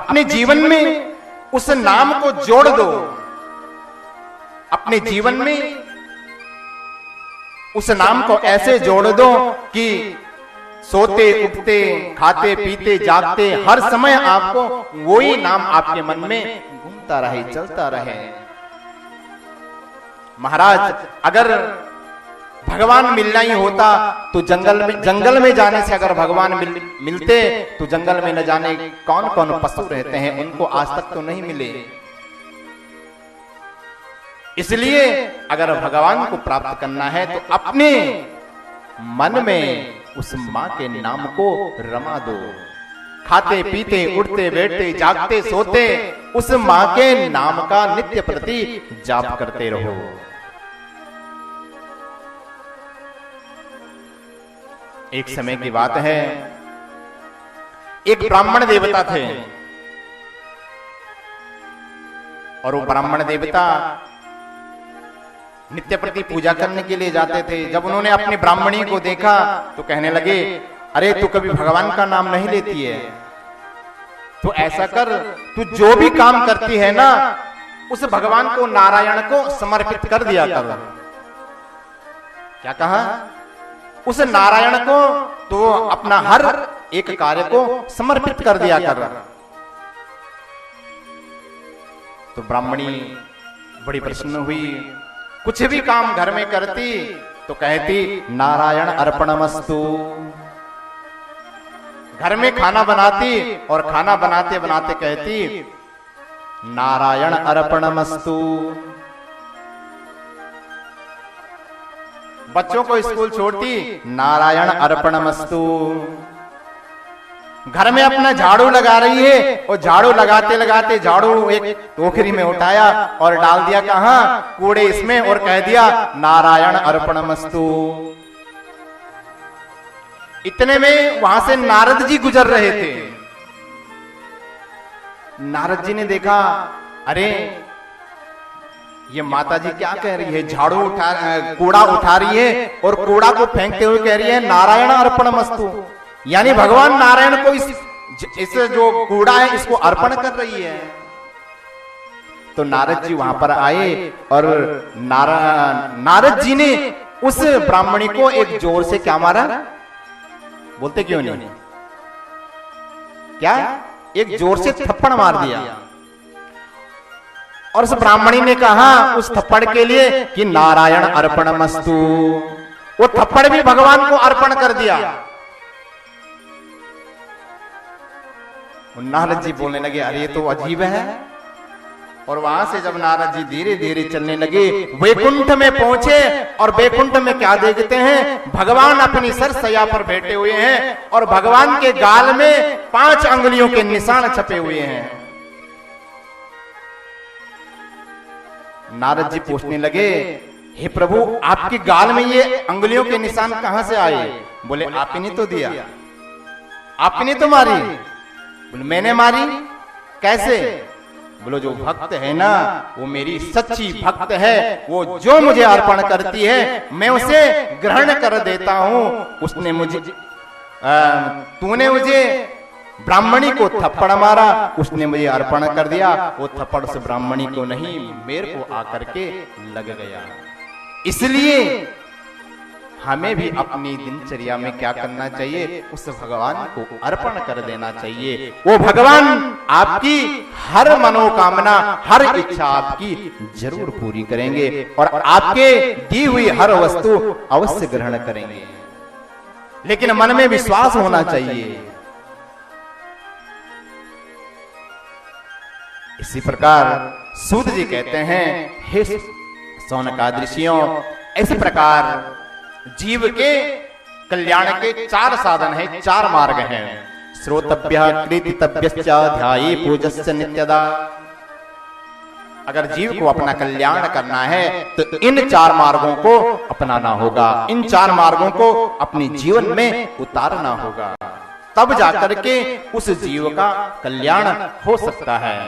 अपने जीवन में उस नाम को जोड़ दो, अपने जीवन में उस नाम को ऐसे जोड़ दो कि सोते उठते खाते पीते जागते हर समय आपको वही नाम आपके मन में घूमता रहे, चलता रहे। महाराज, अगर भगवान मिलना ही होता तो जंगल में जाने से अगर भगवान मिलते तो जंगल में न जाने कौन कौन पशु रहते हैं, उनको आज तक तो नहीं मिले। इसलिए अगर भगवान को प्राप्त करना है तो अपने मन में उस मां के नाम को रमा दो। खाते पीते उठते बैठते जागते सोते उस मां के नाम का नित्य प्रति जाप करते रहो। एक समय की बात है, एक ब्राह्मण देवता थे और वो ब्राह्मण देवता नित्य प्रति पूजा करने के लिए जाते थे। जब उन्होंने अपनी ब्राह्मणी को देखा तो कहने लगे, अरे तू कभी भगवान का नाम नहीं लेती है, तो ऐसा कर, तू जो भी काम करती है ना उस भगवान को, नारायण को समर्पित कर दिया कर। क्या कहा? उस नारायण को तो अपना हर एक कार्य को समर्पित कर दिया कर। तो ब्राह्मणी बड़ी प्रसन्न हुई, कुछ भी काम घर में करती तो कहती नारायण अर्पणमस्तु। घर में खाना बनाती और खाना बनाते बनाते कहती नारायण अर्पणमस्तु। बच्चों को स्कूल छोड़ती नारायण अर्पणमस्तु। घर में अपना झाड़ू लगा रही है और झाड़ू लगाते लगाते झाड़ू एक टोकरी में उठाया और डाल दिया कहां? कूड़े इसमें, और कह दिया नारायण अर्पणमस्तु। इतने में वहां से नारद जी गुजर रहे थे। नारद जी ने देखा, अरे ये माता जी क्या कह रही है? झाड़ू कूड़ा उठा रही है और कूड़ा को फेंकते हुए कह रही है नारायण अर्पणमस्तु, यानी भगवान नारायण को इस जो कूड़ा है इसको अर्पण कर रही है। तो नारद जी वहां पर आए और नारद जी ने उस ब्राह्मणी को एक जोर से क्या मारा? बोलते क्यों नहीं? क्या? एक जोर से थप्पड़ मार दिया। और उस ब्राह्मणी ने कहा उस थप्पड़ के लिए कि नारायण अर्पणमस्तु। वो थप्पड़ भी भगवान को अर्पण कर दिया। नारद जी बोलने लगे, अरे ये तो अजीब है। और वहां से जब नारद जी धीरे धीरे चलने लगे, वैकुंठ में पहुंचे और वैकुंठ में क्या देखते हैं? भगवान अपनी सरसैया पर बैठे हुए हैं और भगवान के गाल में 5 अंगुलियों के निशान छपे हुए हैं। नारद जी पूछने लगे, हे प्रभु, आपके गाल में ये अंगुलियों के निशान कहां से आए? बोले, आप ही ने तो दिया, आप ही ने तो मारी। बोले, मैंने मारी? कैसे? बोलो, जो भक्त है ना वो मेरी सच्ची भक्त है, वो जो मुझे अर्पण करती है मैं उसे ग्रहण कर देता हूं। उसने मुझे तूने मुझे ब्राह्मणी को थप्पड़ मारा, उसने मुझे अर्पण कर दिया। वो थप्पड़ से ब्राह्मणी को नहीं, मेरे को आकर के लग गया। इसलिए हमें भी अपनी दिनचर्या में क्या करना चाहिए? उस भगवान को अर्पण कर देना चाहिए। वो भगवान आपकी हर मनोकामना, हर इच्छा आपकी जरूर पूरी करेंगे और आपके दी हुई हर वस्तु अवश्य ग्रहण करेंगे। लेकिन मन में विश्वास होना चाहिए। इसी प्रकार सूत जी कहते हैं, हे शौनकादृशियों, इसी प्रकार जीव के कल्याण के 4 साधन हैं, 4 मार्ग हैं। श्रोतव्य कीर्तितव्यश्च ध्याये पूजस्य नित्यदा। अगर जीव को अपना कल्याण करना है तो इन 4 मार्गों को अपनाना होगा, इन 4 मार्गों को अपने जीवन में उतारना होगा, तब जाकर के उस जीव का कल्याण हो सकता है।